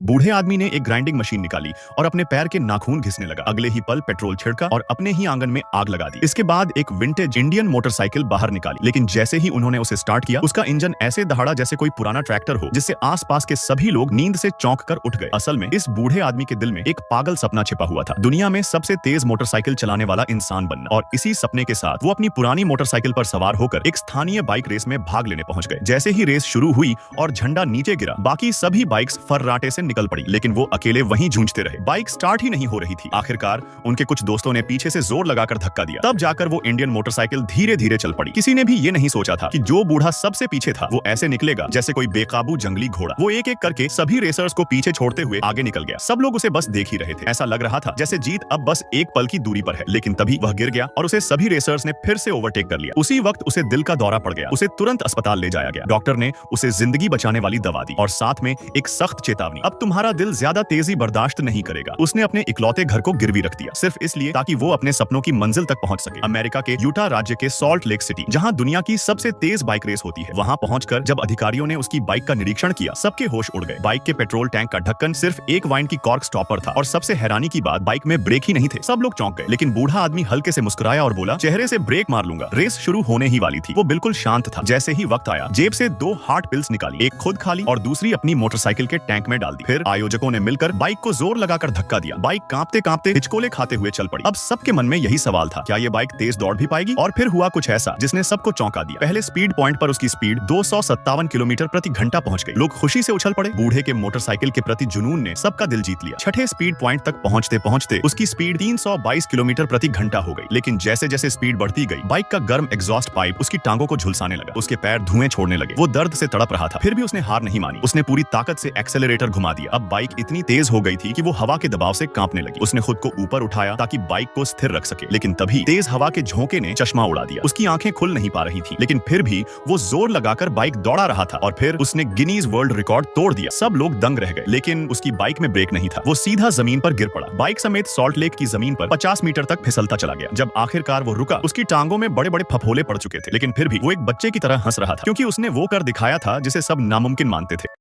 बूढ़े आदमी ने एक ग्राइंडिंग मशीन निकाली और अपने पैर के नाखून घिसने लगा। अगले ही पल पेट्रोल छिड़का और अपने ही आंगन में आग लगा दी। इसके बाद एक विंटेज इंडियन मोटरसाइकिल बाहर निकाली, लेकिन जैसे ही उन्होंने उसे स्टार्ट किया, उसका इंजन ऐसे दहाड़ा जैसे कोई पुराना ट्रैक्टर हो, जिससे आसपास के सभी लोग नींद से चौंक कर उठ गए। असल में इस बूढ़े आदमी के दिल में एक पागल सपना छिपा हुआ था, दुनिया में सबसे तेज मोटरसाइकिल चलाने वाला इंसान बनना। और इसी सपने के साथ वो अपनी पुरानी मोटरसाइकिल पर सवार होकर एक स्थानीय बाइक रेस में भाग लेने पहुंच गए। जैसे ही रेस शुरू हुई और झंडा नीचे गिरा, बाकी सभी बाइक्स फर्राटे से निकल पड़ी, लेकिन वो अकेले वहीं जूझते रहे। बाइक स्टार्ट ही नहीं हो रही थी। आखिरकार उनके कुछ दोस्तों ने पीछे से जोर लगाकर धक्का दिया, तब जाकर वो इंडियन मोटरसाइकिल धीरे धीरे चल पड़ी। किसी ने भी ये नहीं सोचा था कि जो बूढ़ा सबसे पीछे था वो ऐसे निकलेगा जैसे कोई बेकाबू जंगली घोड़ा। वो एक एक करके सभी रेसर्स को पीछे छोड़ते हुए आगे निकल गया। सब लोग उसे बस देख ही रहे थे। ऐसा लग रहा था जैसे जीत अब बस एक पल की दूरी पर है, लेकिन तभी वह गिर गया और उसे सभी रेसर्स ने फिर से ओवरटेक कर लिया। उसी वक्त उसे दिल का दौरा पड़ गया। उसे तुरंत अस्पताल ले जाया गया। डॉक्टर ने उसे जिंदगी बचाने वाली दवा दी और साथ में एक सख्त चेतावनी, अब तुम्हारा दिल ज्यादा तेजी बर्दाश्त नहीं करेगा। उसने अपने इकलौते घर को गिरवी रख दिया, सिर्फ इसलिए ताकि वो अपने सपनों की मंजिल तक पहुंच सके। अमेरिका के यूटा राज्य के सॉल्ट लेक सिटी, जहां दुनिया की सबसे तेज बाइक रेस होती है, वहां पहुंचकर जब अधिकारियों ने उसकी बाइक का निरीक्षण किया, सबके होश उड़ गए। बाइक के पेट्रोल टैंक का ढक्कन सिर्फ एक वाइन की कॉर्क स्टॉपर था और सबसे हैरानी की बात, बाइक में ब्रेक ही नहीं थे। सब लोग चौंक गए, लेकिन बूढ़ा आदमी हल्के से मुस्कुराया और बोला, चेहरे से ब्रेक मार लूंगा। रेस शुरू होने ही वाली थी। वो बिल्कुल शांत था। जैसे ही वक्त आया, जेब से 2 हार्ट पिल्स निकाली, एक खुद खा ली और दूसरी अपनी मोटरसाइकिल के टैंक में डाल दी। फिर आयोजकों ने मिलकर बाइक को जोर लगाकर धक्का दिया। बाइक कांपते कांपते हिचकोले खाते हुए चल पड़ी। अब सबके मन में यही सवाल था, क्या ये बाइक तेज दौड़ भी पाएगी? और फिर हुआ कुछ ऐसा जिसने सबको चौंका दिया। पहले स्पीड पॉइंट पर उसकी स्पीड 257 किलोमीटर प्रति घंटा पहुंच गई। लोग खुशी से उछल पड़े। बूढ़े के मोटरसाइकिल के प्रति जुनून ने सबका दिल जीत लिया। छठे स्पीड पॉइंट तक पहुंचते पहुंचते उसकी स्पीड 322 किलोमीटर प्रति घंटा हो गई। लेकिन जैसे जैसे स्पीड बढ़ती गई, बाइक का गर्म एग्जॉस्ट पाइप उसकी टांगों को झुलसाने लगा। उसके पैर धुएं छोड़ने लगे। वो दर्द से तड़प रहा था, फिर भी उसने हार नहीं मानी। उसने पूरी ताकत से एक्सेलरेटर घुमा दिया। अब बाइक इतनी तेज हो गई थी कि वो हवा के दबाव से कांपने लगी। उसने खुद को ऊपर उठाया ताकि बाइक को स्थिर रख सके, लेकिन तभी तेज हवा के झोंके ने चश्मा उड़ा दिया। उसकी आंखें खुल नहीं पा रही थी, लेकिन फिर भी वो जोर लगाकर बाइक दौड़ा रहा था और फिर उसने गिनीज वर्ल्ड रिकॉर्ड तोड़ दिया। सब लोग दंग रह गए, लेकिन उसकी बाइक में ब्रेक नहीं था। वो सीधा जमीन पर गिर पड़ा। बाइक समेत सॉल्ट लेक की जमीन पर 50 मीटर तक फिसलता चला गया। जब आखिरकार वो रुका, उसकी टांगों में बड़े बड़े फफोले पड़ चुके थे, लेकिन फिर भी वो एक बच्चे की तरह हंस रहा था, क्योंकि उसने वो कर दिखाया था जिसे सब नामुमकिन मानते थे।